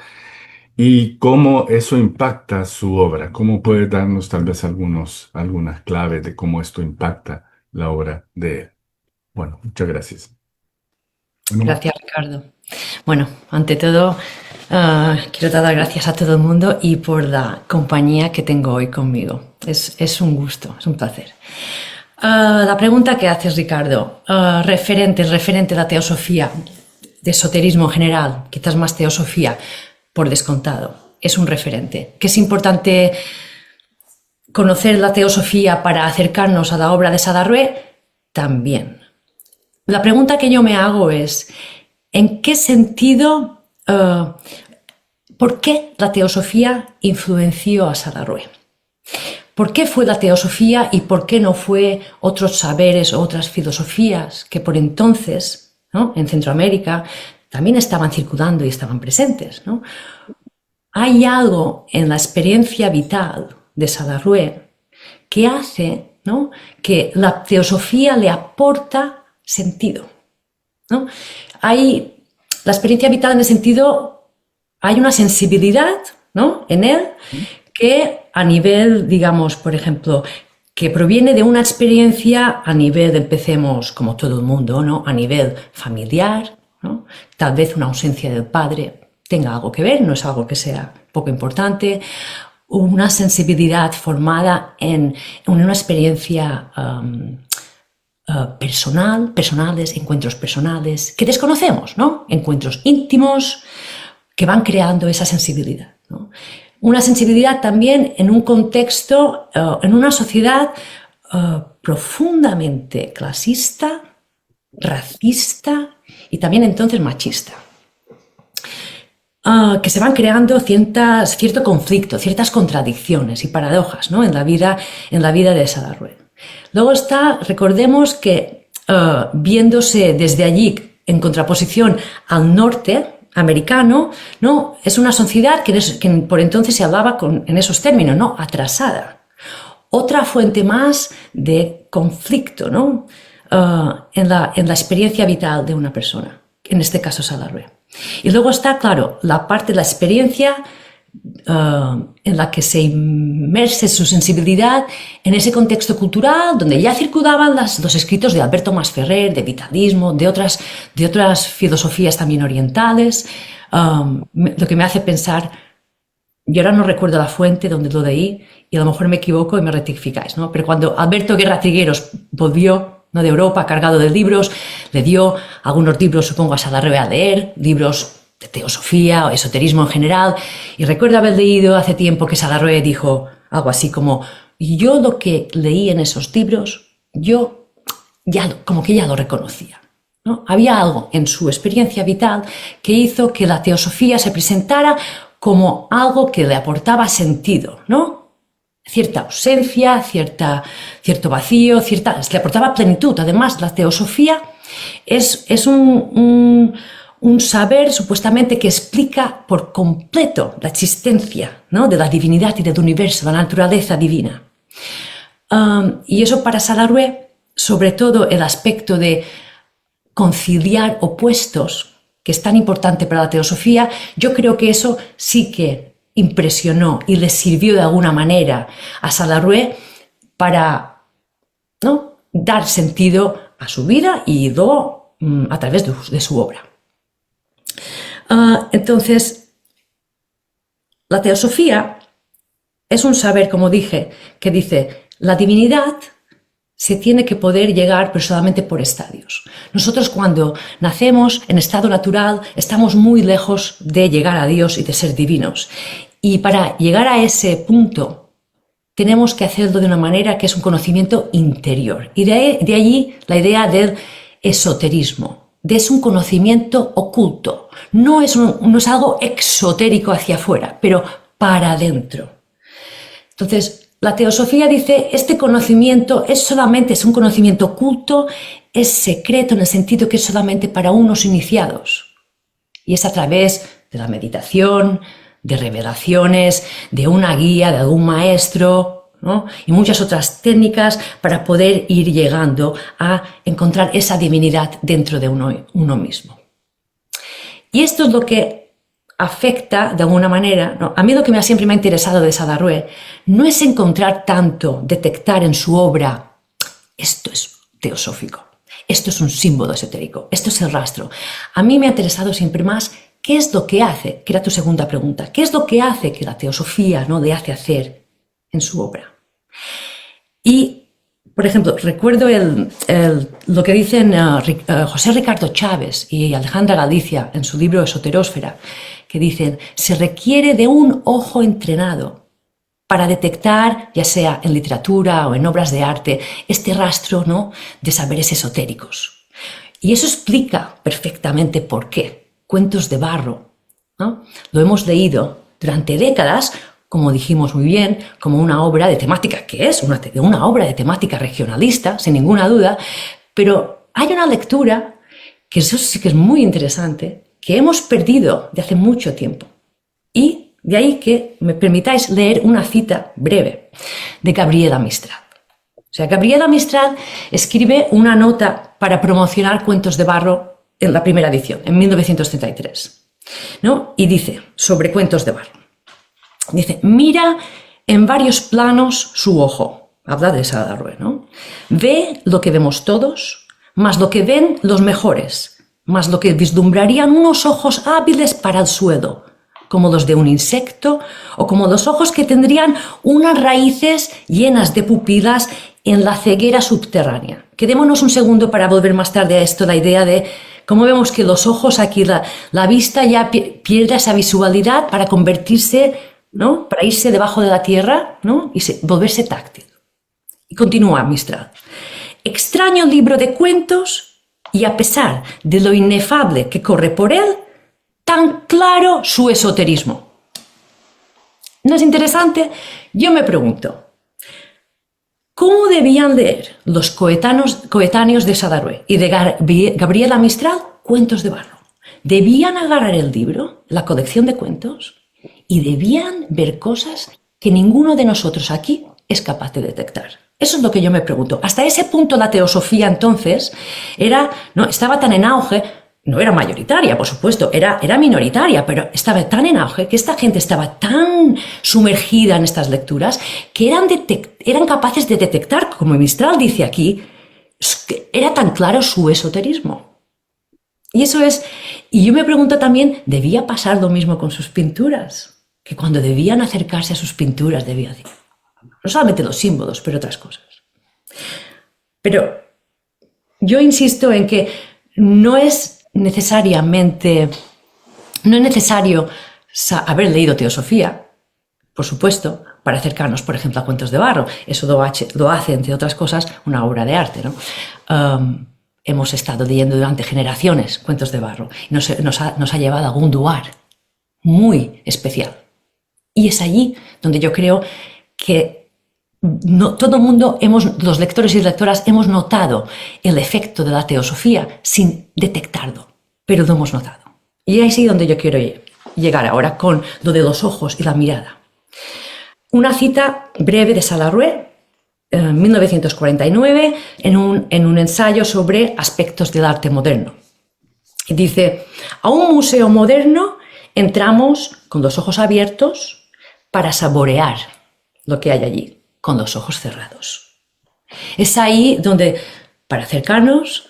y cómo eso impacta su obra. ¿Cómo puede darnos tal vez algunas claves de cómo esto impacta la obra de él? Bueno, muchas gracias. Bueno, Gracias, Ricardo. Bueno, ante todo, quiero dar las gracias a todo el mundo y por la compañía que tengo hoy conmigo. Es un gusto, es un placer. La pregunta que haces, Ricardo, referente a la teosofía, de esoterismo en general, quizás más teosofía, por descontado, es un referente. Que es importante conocer la teosofía para acercarnos a la obra de Salarrué, también. La pregunta que yo me hago es, ¿en qué sentido, por qué la teosofía influenció a Salarrué? ¿Por qué fue la teosofía y por qué no fue otros saberes o otras filosofías que por entonces, ¿no?, en Centroamérica también estaban circulando y estaban presentes, ¿no? Hay algo en la experiencia vital de Salarrué que hace, ¿no?, que la teosofía le aporta sentido, ¿no? Hay la experiencia vital en el sentido, hay una sensibilidad, ¿no?, en él que a nivel, digamos, por ejemplo, que proviene de una experiencia a nivel, empecemos como todo el mundo, ¿no?, a nivel familiar, ¿no? Tal vez una ausencia del padre tenga algo que ver, no es algo que sea poco importante, una sensibilidad formada en una experiencia personales, encuentros personales que desconocemos, ¿no? Encuentros íntimos que van creando esa sensibilidad, ¿no? Una sensibilidad también en un contexto, en una sociedad profundamente clasista, racista y también entonces machista. Que se van creando cierto conflicto, ciertas contradicciones y paradojas, ¿no?, en la vida de Salarrué. Luego recordemos que viéndose desde allí en contraposición al norte americano, ¿no?, es una sociedad que por entonces se hablaba en esos términos, ¿no?, atrasada. Otra fuente más de conflicto, ¿no?, en la experiencia vital de una persona, en este caso Salarrué. Y luego está, claro, la parte de la experiencia en la que se inmerse su sensibilidad en ese contexto cultural donde ya circulaban los escritos de Alberto Masferrer, de vitalismo, de otras filosofías también orientales, lo que me hace pensar, yo ahora no recuerdo la fuente donde lo leí y a lo mejor me equivoco y me rectificáis, ¿no? Pero cuando Alberto Guerra Trigueros volvió, ¿no?, de Europa cargado de libros, le dio algunos libros, supongo, a Salarrué a leer, libros de teosofía o esoterismo en general, y recuerdo haber leído hace tiempo que Salarrué dijo algo así como: yo lo que leí en esos libros, yo como que ya lo reconocía, ¿no? Había algo en su experiencia vital que hizo que la teosofía se presentara como algo que le aportaba sentido, ¿no? Cierta ausencia, cierto vacío, le aportaba plenitud. Además, la teosofía es un saber supuestamente que explica por completo la existencia, ¿no?, de la divinidad y del universo, la naturaleza divina. Y eso para Salarrué, sobre todo el aspecto de conciliar opuestos, que es tan importante para la teosofía, yo creo que eso sí que impresionó y le sirvió de alguna manera a Salarrué para, ¿no?, dar sentido a su vida y luego a través de su obra. Entonces, la teosofía es un saber, como dije, que dice, la divinidad se tiene que poder llegar pero solamente por estadios. Nosotros cuando nacemos en estado natural estamos muy lejos de llegar a Dios y de ser divinos. Y para llegar a ese punto tenemos que hacerlo de una manera que es un conocimiento interior. Y de allí la idea del esoterismo. Es un conocimiento oculto, no es algo exotérico hacia afuera, pero para adentro. Entonces, la teosofía dice, este conocimiento es un conocimiento oculto, es secreto en el sentido que es solamente para unos iniciados. Y es a través de la meditación, de revelaciones, de una guía, de algún maestro, ¿no?, y muchas otras técnicas para poder ir llegando a encontrar esa divinidad dentro de uno mismo. Y esto es lo que afecta de alguna manera, ¿no? A mí lo que siempre me ha interesado de Salarrué no es encontrar tanto, detectar en su obra, esto es teosófico, esto es un símbolo esotérico, esto es el rastro. A mí me ha interesado siempre más qué es lo que hace, que era tu segunda pregunta, qué es lo que hace que la teosofía, ¿no?, le hace hacer en su obra. Y, por ejemplo, recuerdo lo que dicen José Ricardo Chávez y Alejandra Galicia en su libro Esoterósfera, que dicen, se requiere de un ojo entrenado para detectar, ya sea en literatura o en obras de arte, este rastro, ¿no?, de saberes esotéricos. Y eso explica perfectamente por qué. Cuentos de barro, ¿no?, lo hemos leído durante décadas, como dijimos muy bien, como una obra de temática, que es una obra de temática regionalista, sin ninguna duda, pero hay una lectura, que eso sí que es muy interesante, que hemos perdido de hace mucho tiempo. Y de ahí que me permitáis leer una cita breve de Gabriela Mistral. O sea, Gabriela Mistral escribe una nota para promocionar Cuentos de barro en la primera edición, en 1933, ¿no? Y dice, sobre Cuentos de barro, dice, mira en varios planos su ojo, habla de Salarrué, ¿no? Ve lo que vemos todos, más lo que ven los mejores, más lo que vislumbrarían unos ojos hábiles para el suelo, como los de un insecto, o como los ojos que tendrían unas raíces llenas de pupilas en la ceguera subterránea. Quedémonos un segundo para volver más tarde a esto, la idea de cómo vemos que los ojos aquí, la vista ya pierde esa visualidad para convertirse, ¿no?, para irse debajo de la tierra, ¿no?, y volverse táctil. Y continúa Mistral. Extraño libro de cuentos y a pesar de lo inefable que corre por él, tan claro su esoterismo. ¿No es interesante? Yo me pregunto, ¿cómo debían leer los coetáneos de Salarrué y de Gabriela Mistral Cuentos de barro? ¿Debían agarrar el libro, la colección de cuentos, y debían ver cosas que ninguno de nosotros aquí es capaz de detectar? Eso es lo que yo me pregunto. Hasta ese punto la teosofía entonces estaba tan en auge, no era mayoritaria, por supuesto, era minoritaria, pero estaba tan en auge, que esta gente estaba tan sumergida en estas lecturas, que eran capaces de detectar, como Mistral dice aquí, que era tan claro su esoterismo. Y eso es, y yo me pregunto también, ¿debía pasar lo mismo con sus pinturas? Que cuando debían acercarse a sus pinturas, debían decir, no solamente los símbolos, pero otras cosas. Pero yo insisto en que no es necesario haber leído teosofía, por supuesto, para acercarnos, por ejemplo, a Cuentos de Barro. Eso lo hace, entre otras cosas, una obra de arte, ¿no? Hemos estado leyendo durante generaciones Cuentos de Barro y nos ha llevado a un lugar muy especial. Y es allí donde yo creo que todo el mundo, los lectores y lectoras, hemos notado el efecto de la teosofía sin detectarlo, pero lo hemos notado. Y es ahí donde yo quiero llegar ahora con lo de los ojos y la mirada. Una cita breve de Salarrué, en 1949, en un ensayo sobre aspectos del arte moderno. Y dice, a un museo moderno entramos con los ojos abiertos para saborear lo que hay allí, con los ojos cerrados. Es ahí donde, para acercarnos,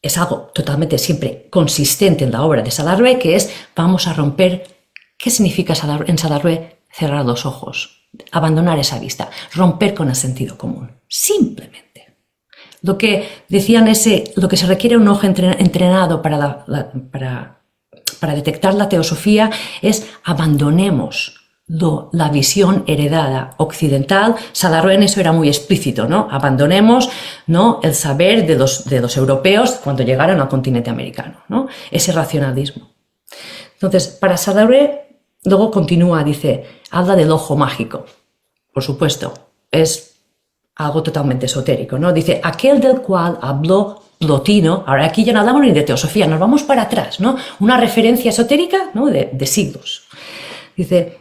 es algo totalmente siempre consistente en la obra de Salarrué, que es, vamos a romper, ¿qué significa en Salarrué? Cerrar los ojos, abandonar esa vista, romper con el sentido común, simplemente. Lo que decían lo que se requiere un ojo entrenado para detectar la teosofía es abandonemos la visión heredada occidental. Salarrué en eso era muy explícito, ¿no? Abandonemos, ¿no?, el saber de los europeos cuando llegaron al continente americano, ¿no? Ese racionalismo. Entonces, para Salarrué, luego continúa, dice, habla del ojo mágico. Por supuesto, es algo totalmente esotérico, ¿no? Dice, aquel del cual habló Plotino. Ahora aquí ya no hablamos ni de teosofía, nos vamos para atrás, ¿no? Una referencia esotérica, ¿no?, de siglos. Dice,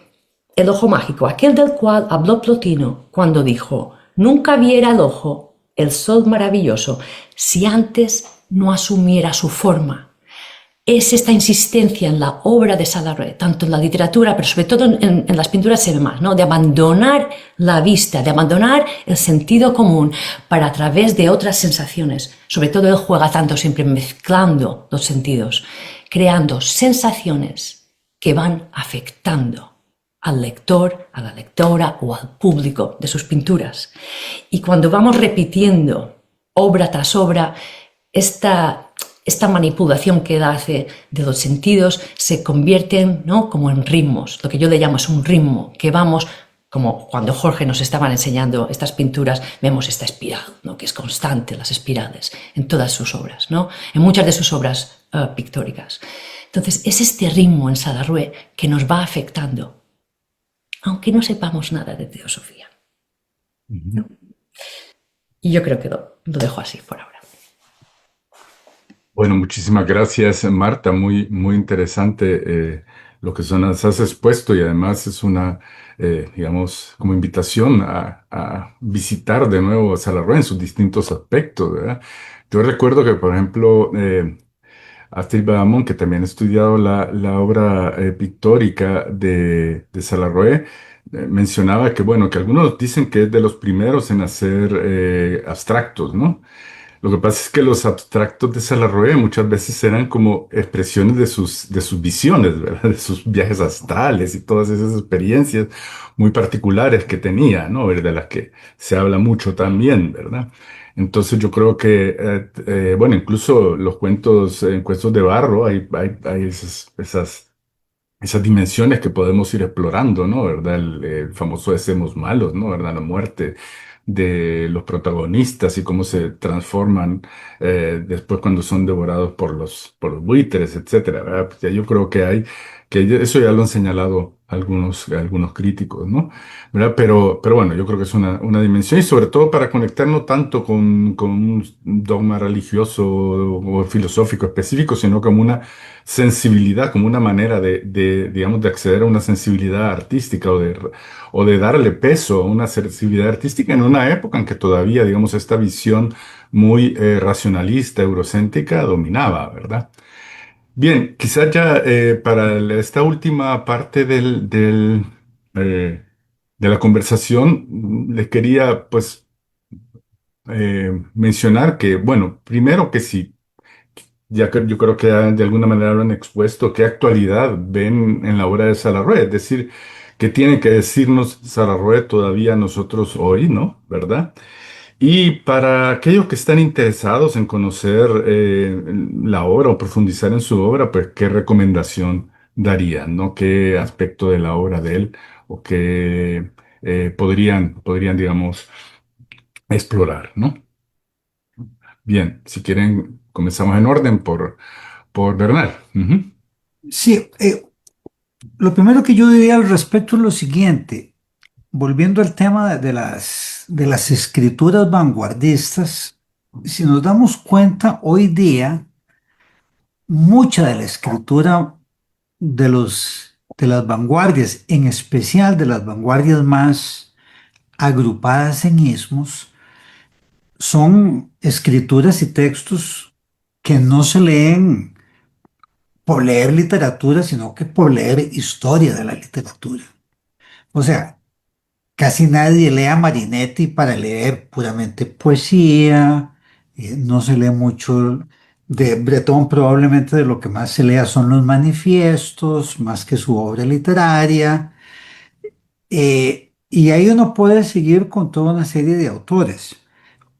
el ojo mágico, aquel del cual habló Plotino cuando dijo, nunca viera el ojo el sol maravilloso si antes no asumiera su forma. Es esta insistencia en la obra de Salarrué, tanto en la literatura, pero sobre todo en las pinturas se ve más, ¿no?, de abandonar la vista, de abandonar el sentido común para a través de otras sensaciones. Sobre todo él juega tanto siempre mezclando los sentidos, creando sensaciones que van afectando al lector, a la lectora o al público de sus pinturas. Y cuando vamos repitiendo obra tras obra, esta manipulación que él hace de los sentidos se convierten, ¿no?, como en ritmos. Lo que yo le llamo es un ritmo, que vamos, como cuando Jorge nos estaban enseñando estas pinturas, vemos esta espiral, ¿no?, que es constante, las espirales, en todas sus obras, ¿no?, en muchas de sus obras pictóricas. Entonces, es este ritmo en Salarrué que nos va afectando, aunque no sepamos nada de teosofía, ¿no? Y yo creo que lo dejo así por ahora. Bueno, muchísimas gracias, Marta. Muy, muy interesante lo que nos has expuesto, y además es una, digamos, como invitación a visitar de nuevo Salarrué en sus distintos aspectos, ¿verdad? Yo recuerdo que, por ejemplo, Astrid Baumann, que también ha estudiado la obra pictórica de Salarrué, mencionaba que, bueno, que algunos dicen que es de los primeros en hacer abstractos, ¿no? Lo que pasa es que los abstractos de Salarrué muchas veces eran como expresiones de sus visiones, ¿verdad? De sus viajes astrales y todas esas experiencias muy particulares que tenía, ¿no? De las que se habla mucho también, ¿verdad? Entonces yo creo que, bueno, incluso los cuentos, en Cuentos de Barro, hay esas dimensiones que podemos ir explorando, ¿no? ¿Verdad? El famoso Hacemos Malos, ¿no? ¿Verdad? La muerte de los protagonistas y cómo se transforman después cuando son devorados por los buitres, etcétera, ¿verdad? Pues ya yo creo que eso ya lo han señalado algunos críticos, ¿no? ¿Verdad? Pero bueno, yo creo que es una dimensión, y sobre todo para conectar no tanto con un dogma religioso o filosófico específico, sino como una sensibilidad, como una manera digamos, de acceder a una sensibilidad artística, o de darle peso a una sensibilidad artística en una época en que todavía, digamos, esta visión muy racionalista, eurocéntrica, dominaba, ¿verdad? Bien, quizás ya para esta última parte eh, de la conversación, les quería pues mencionar que, bueno, primero que sí, ya que yo creo que de alguna manera lo han expuesto, qué actualidad ven en la obra de Salarrué, es decir, qué tiene que decirnos Salarrué todavía a nosotros hoy, ¿no? ¿Verdad? Y para aquellos que están interesados en conocer la obra o profundizar en su obra, pues qué recomendación darían, ¿no? ¿Qué aspecto de la obra de él o qué podrían, digamos, explorar, ¿no? Bien, si quieren, comenzamos en orden por Bernal. Ujú. Sí, lo primero que yo diría al respecto es lo siguiente, volviendo al tema de las escrituras vanguardistas, si nos damos cuenta, hoy día, mucha de la escritura de las vanguardias, en especial de las vanguardias más agrupadas en ismos, son escrituras y textos que no se leen por leer literatura, sino que por leer historia de la literatura. O sea, casi nadie lee a Marinetti para leer puramente poesía, no se lee mucho de Breton, probablemente de lo que más se lea son los manifiestos, más que su obra literaria. Y ahí uno puede seguir con toda una serie de autores.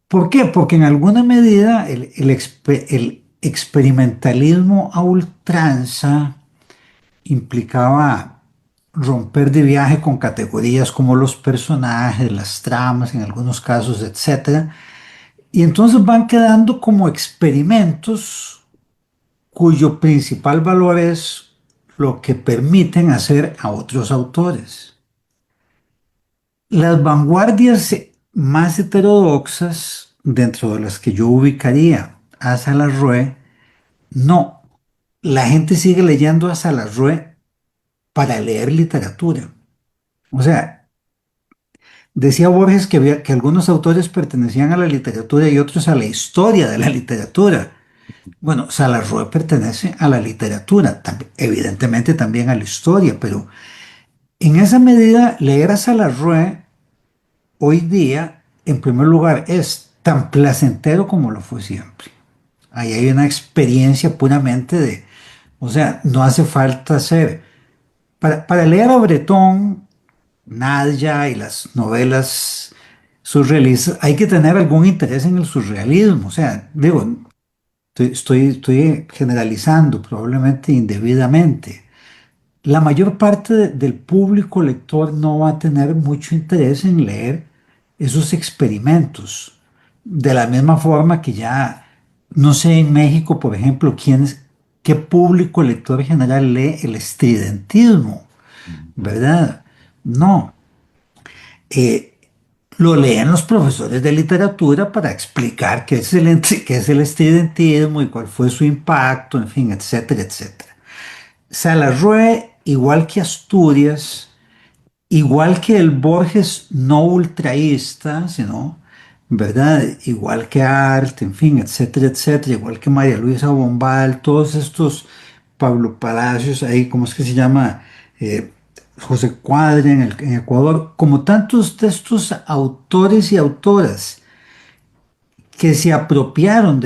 ¿Por qué? Porque en alguna medida el experimentalismo a ultranza implicaba romper de viaje con categorías como los personajes, las tramas, en algunos casos, etcétera. Y entonces van quedando como experimentos cuyo principal valor es lo que permiten hacer a otros autores. Las vanguardias más heterodoxas, dentro de las que yo ubicaría a Salarrué, no. La gente sigue leyendo a Salarrué para leer literatura. O sea, decía Borges que algunos autores pertenecían a la literatura y otros a la historia de la literatura. Bueno, Salarrué pertenece a la literatura, evidentemente también a la historia, pero en esa medida leer a Salarrué hoy día, en primer lugar, es tan placentero como lo fue siempre. Ahí hay una experiencia puramente o sea, no hace falta ser. Para leer a Breton, Nadia y las novelas surrealistas, hay que tener algún interés en el surrealismo. O sea, digo, estoy generalizando, probablemente indebidamente. La mayor parte del público lector no va a tener mucho interés en leer esos experimentos. De la misma forma que ya, no sé en México, por ejemplo, qué público lector general lee el estridentismo, ¿verdad? No. Eh, lo leen los profesores de literatura para explicar qué es el estridentismo y cuál fue su impacto, en fin, etcétera, etcétera. Salarrué, igual que Asturias, igual que el Borges no ultraísta, sino, ¿verdad? Igual que Arte, en fin, etcétera, etcétera, igual que María Luisa Bombal, todos estos Pablo Palacios, ahí, ¿cómo es que se llama? Eh, José Cuadra en Ecuador, como tantos de estos autores y autoras que se apropiaron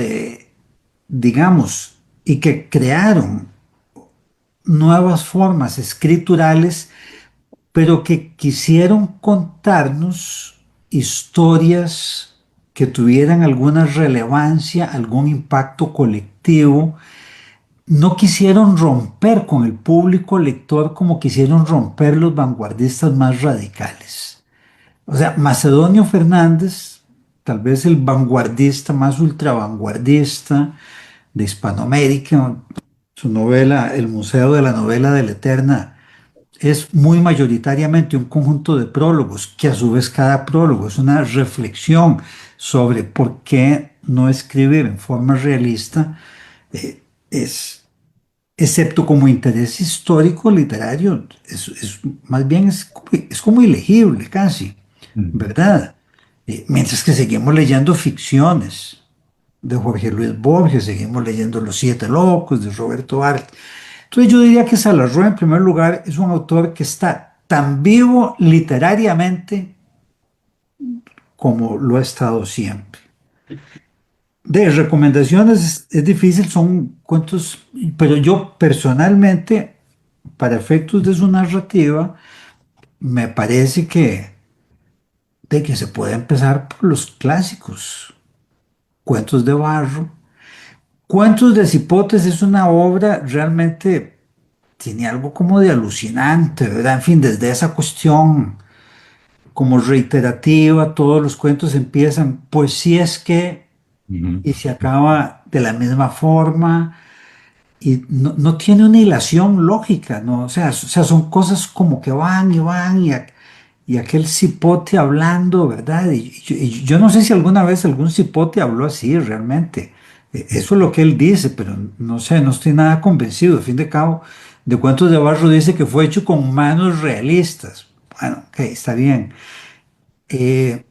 digamos, y que crearon nuevas formas escriturales, pero que quisieron contarnos historias que tuvieran alguna relevancia, algún impacto colectivo. No quisieron romper con el público lector como quisieron romper los vanguardistas más radicales. O sea, Macedonio Fernández, tal vez el vanguardista más ultravanguardista de Hispanoamérica, su novela El Museo de la Novela de la Eterna, es muy mayoritariamente un conjunto de prólogos, que a su vez cada prólogo es una reflexión sobre por qué no escribir en forma realista, es, excepto como interés histórico literario, más bien es como ilegible casi, Mm. ¿verdad? Mientras que seguimos leyendo ficciones. de Jorge Luis Borges, seguimos leyendo Los Siete Locos de Roberto Arte. Entonces yo diría que Salarro en primer lugar es un autor que está tan vivo literariamente como lo ha estado siempre. De recomendaciones es difícil, son cuentos, pero yo personalmente, para efectos de su narrativa, me parece que se puede empezar por los clásicos. Cuentos de Barro. Cuentos de Cipotes es una obra realmente, tiene algo como de alucinante, ¿verdad? En fin, desde esa cuestión como reiterativa, todos los cuentos empiezan, pues si es que, Ujú. y se acaba de la misma forma, y no tiene una hilación lógica, ¿no? O sea, son cosas como que van y van, y aquel cipote hablando, ¿verdad? Y yo no sé si alguna vez algún cipote habló así realmente. Eso es lo que él dice, pero no sé, no estoy nada convencido. Al fin de cabo, de Cuentos de Barro dice que fue hecho con manos realistas. Bueno, ok, está bien. Eh,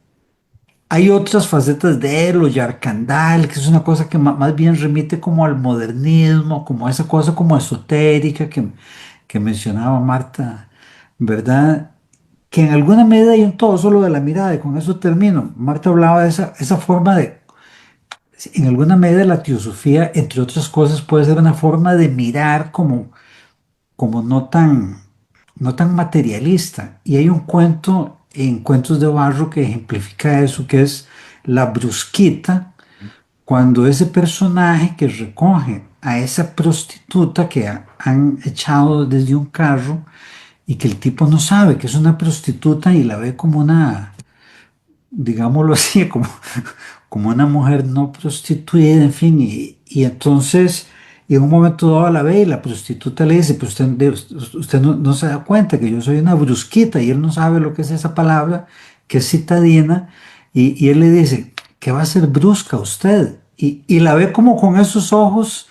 Hay otras facetas de él, o Yarkandal, que es una cosa que más bien remite como al modernismo, como a esa cosa como esotérica que mencionaba Marta, ¿verdad? Que en alguna medida hay un todo solo de la mirada, y con eso termino. Marta hablaba de esa forma de, en alguna medida la teosofía, entre otras cosas, puede ser una forma de mirar como no tan materialista. Y hay un cuento en Cuentos de Barro que ejemplifica eso, que es La Brusquita, cuando ese personaje que recoge a esa prostituta que han echado desde un carro y que el tipo no sabe que es una prostituta y la ve como una, digámoslo así, como una mujer no prostituida, en fin, y entonces, y en un momento dado la ve y la prostituta le dice, pues usted no se da cuenta que yo soy una brusquita, y él no sabe lo que es esa palabra, que es citadina, y él le dice, ¿qué va a ser brusca usted? Y la ve como con esos ojos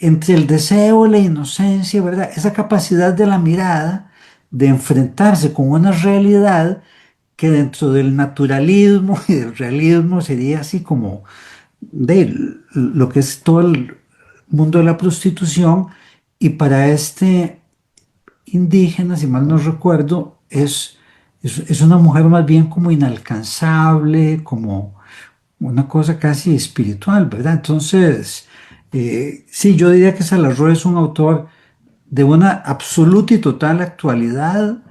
entre el deseo y la inocencia, ¿verdad? Esa capacidad de la mirada de enfrentarse con una realidad que dentro del naturalismo y del realismo sería así como de lo que es todo el mundo de la prostitución, y para este indígena, si mal no recuerdo, es una mujer más bien como inalcanzable, como una cosa casi espiritual, ¿verdad? Entonces, sí, yo diría que Salarro es un autor de una absoluta y total actualidad,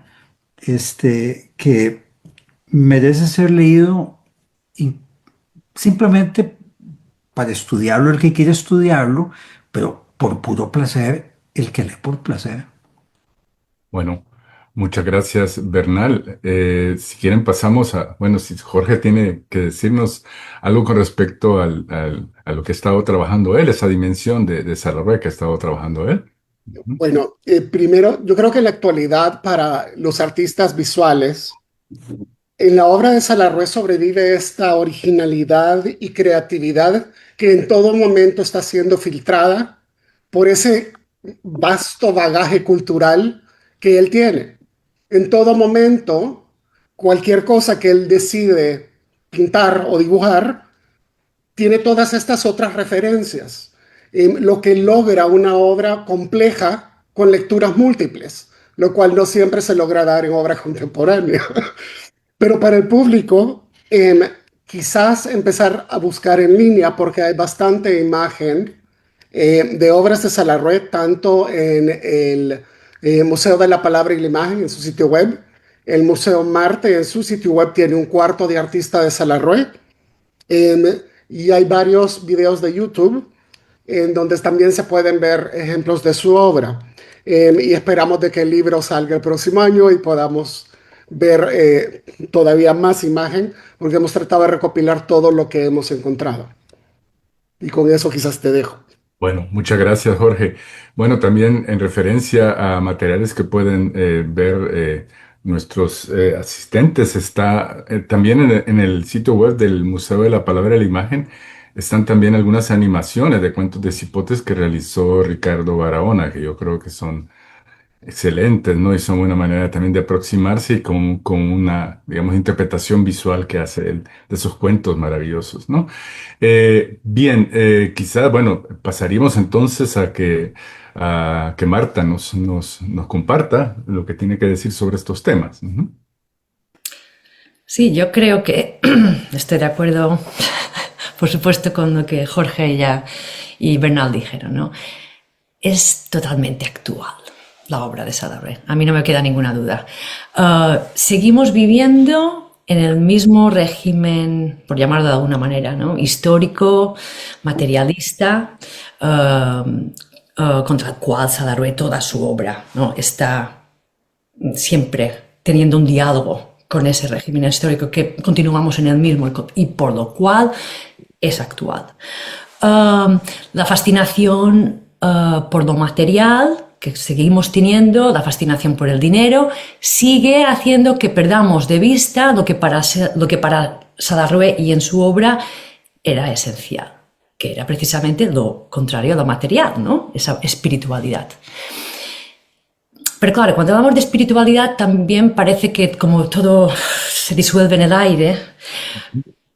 que merece ser leído in- simplemente para estudiarlo el que quiere estudiarlo, pero por puro placer, el que lee por placer. Bueno, muchas gracias, Bernal. Si quieren pasamos a, bueno, si Jorge tiene que decirnos algo con respecto a lo que ha estado trabajando él, esa dimensión de Salarrué que ha estado trabajando él. Ujú. Bueno, primero, yo creo que en la actualidad para los artistas visuales, en la obra de Salarrué sobrevive esta originalidad y creatividad que en todo momento está siendo filtrada por ese vasto bagaje cultural que él tiene. En todo momento, cualquier cosa que él decide pintar o dibujar, tiene todas estas otras referencias, lo que logra una obra compleja con lecturas múltiples, lo cual no siempre se logra dar en obra contemporánea. Pero para el público, quizás empezar a buscar en línea, porque hay bastante imagen de obras de Salarrué, tanto en el Museo de la Palabra y la Imagen, en su sitio web. El Museo Marte, en su sitio web, tiene un cuarto de artista de Salarrué. Y hay varios videos de YouTube en donde también se pueden ver ejemplos de su obra. Y esperamos de que el libro salga el próximo año y podamos ver todavía más imagen, porque hemos tratado de recopilar todo lo que hemos encontrado. Y con eso quizás te dejo. Bueno, muchas gracias, Jorge. Bueno, también en referencia a materiales que pueden ver nuestros asistentes, está también en el sitio web del Museo de la Palabra y la Imagen, están también algunas animaciones de cuentos de cipotes que realizó Ricardo Barahona, que yo creo que son excelentes, ¿no? Y son una manera también de aproximarse y con una, digamos, interpretación visual que hace él de esos cuentos maravillosos, ¿no? Bien, quizás, bueno, pasaríamos entonces a que Marta nos comparta lo que tiene que decir sobre estos temas. Ujú. Sí, yo creo que estoy de acuerdo, por supuesto, con lo que Jorge y Bernal dijeron, ¿no? Es totalmente actual la obra de Sadarway. A mí no me queda ninguna duda. Seguimos viviendo en el mismo régimen, por llamarlo de alguna manera, ¿no? Histórico, materialista, contra el cual Sadarway toda su obra, ¿no? Está siempre teniendo un diálogo con ese régimen histórico que continuamos en el mismo y por lo cual es actual. La fascinación por lo material que seguimos teniendo, la fascinación por el dinero, sigue haciendo que perdamos de vista lo que para Sadarway y en su obra era esencial, que era precisamente lo contrario a lo material, ¿no? Esa espiritualidad. Pero claro, cuando hablamos de espiritualidad también parece que como todo se disuelve en el aire,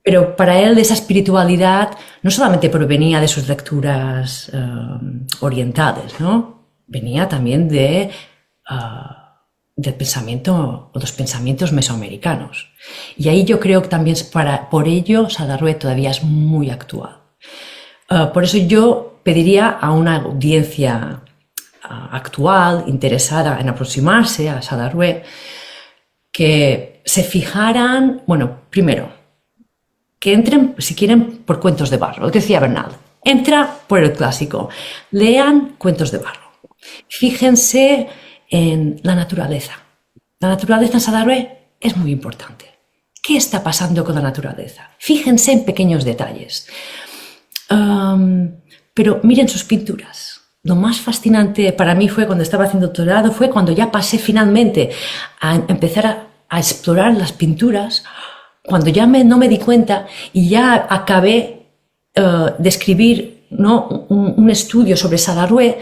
pero para él esa espiritualidad no solamente provenía de sus lecturas orientales, ¿no? Venía también del pensamiento, o los pensamientos mesoamericanos. Y ahí yo creo que también por ello Sadarway todavía es muy actual. Por eso yo pediría a una audiencia actual, interesada en aproximarse a Sadarway, que se fijaran, bueno, primero, que entren, si quieren, por cuentos de barro. Lo que decía Bernal, entra por el clásico, lean cuentos de barro. Fíjense en la naturaleza. La naturaleza en Sadarway es muy importante. ¿Qué está pasando con la naturaleza? Fíjense en pequeños detalles. Pero miren sus pinturas. Lo más fascinante para mí fue cuando estaba haciendo doctorado, fue cuando ya pasé finalmente a empezar a explorar las pinturas, cuando ya no me di cuenta y ya acabé de escribir, ¿no? un estudio sobre Sadarway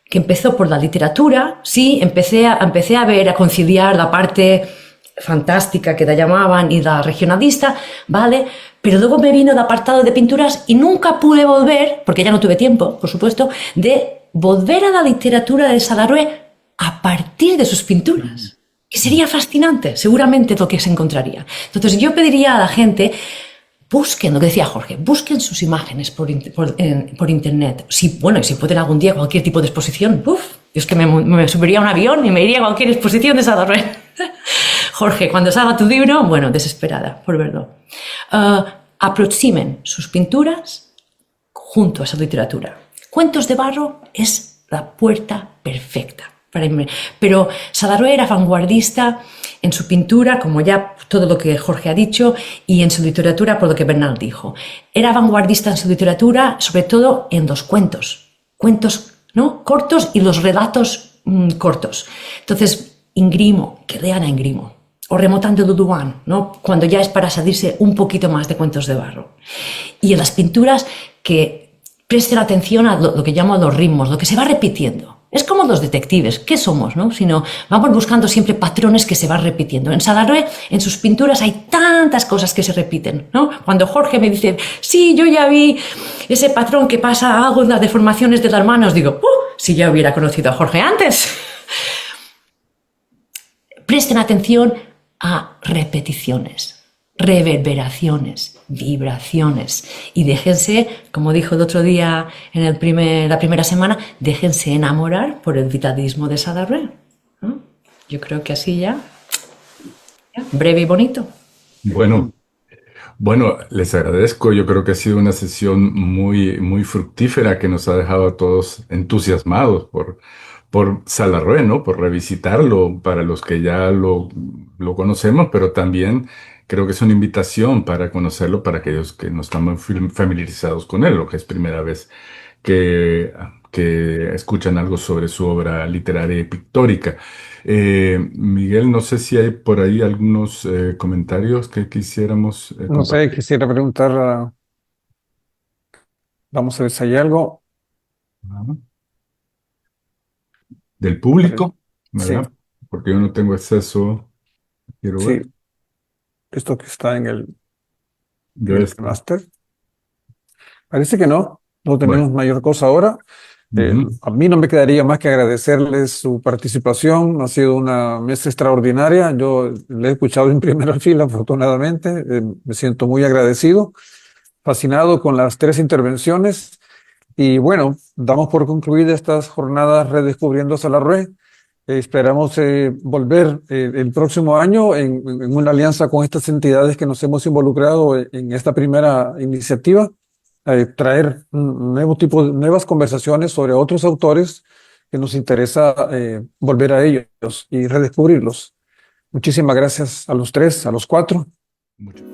que empezó por la literatura, sí, empecé a ver, a conciliar la parte fantástica que la llamaban y la regionalista, ¿vale? Pero luego me vino el apartado de pinturas y nunca pude volver, porque ya no tuve tiempo, por supuesto, de volver a la literatura de Sadarway a partir de sus pinturas, que sería fascinante, seguramente lo que se encontraría. Entonces yo pediría a la gente, busquen, lo que decía Jorge, busquen sus imágenes por internet. Bueno, y si pueden algún día cualquier tipo de exposición, yo es que me subiría a un avión y me iría a cualquier exposición de Sadarway. Jorge, cuando salga tu libro, bueno, desesperada por verlo. Aproximen sus pinturas junto a esa literatura. Cuentos de barro es la puerta perfecta. Pero Sadarway era vanguardista en su pintura, como ya todo lo que Jorge ha dicho, y en su literatura, por lo que Bernal dijo. Era vanguardista en su literatura, sobre todo en los cuentos, ¿no? cortos y los relatos cortos. Entonces, Ingrimo, que lean a Ingrimo, o Remotando Duduán, ¿no? Cuando ya es para salirse un poquito más de cuentos de barro. Y en las pinturas que presten atención a lo que llamo los ritmos, lo que se va repitiendo. Es como los detectives, ¿qué somos? ¿No? Sino vamos buscando siempre patrones que se van repitiendo. En Sadarway, en sus pinturas hay tantas cosas que se repiten, ¿no? Cuando Jorge me dice, sí, yo ya vi ese patrón que pasa algo en las deformaciones de las manos, digo, si ya hubiera conocido a Jorge antes. Presten atención a repeticiones, reverberaciones, vibraciones y déjense, como dijo el otro día en la primera semana, déjense enamorar por el vitalismo de Sadarway, ¿no? Yo creo que así ya, breve y bonito. Bueno, bueno, les agradezco. Yo creo que ha sido una sesión muy fructífera que nos ha dejado a todos entusiasmados por Salarrué, ¿no? Por revisitarlo para los que ya lo conocemos, pero también creo que es una invitación para conocerlo para aquellos que no están muy familiarizados con él, lo que es primera vez que, que escuchan algo sobre su obra literaria y pictórica. Miguel, no sé si hay por ahí algunos comentarios que quisiéramos No sé, compartir. quisiera preguntar, vamos a ver si hay algo. Ajá. Del Por el- público. Sí, ¿verdad? Porque yo no tengo acceso, quiero sí, ver, esto que está en debe el estar. máster. Parece que no Bueno, tenemos mayor cosa ahora. ujú. A mí no me quedaría más que agradecerles su participación. Ha sido una mesa extraordinaria. Yo le he escuchado en primera fila, afortunadamente. Me siento muy agradecido, fascinado con las tres intervenciones. Y bueno, damos por concluidas estas jornadas Redescubriendo Salarrué. Esperamos volver el próximo año en una alianza con estas entidades que nos hemos involucrado en esta primera iniciativa, traer un nuevo tipo, nuevas conversaciones sobre otros autores que nos interesa volver a ellos y redescubrirlos. Muchísimas gracias a los tres, a los cuatro. Muchas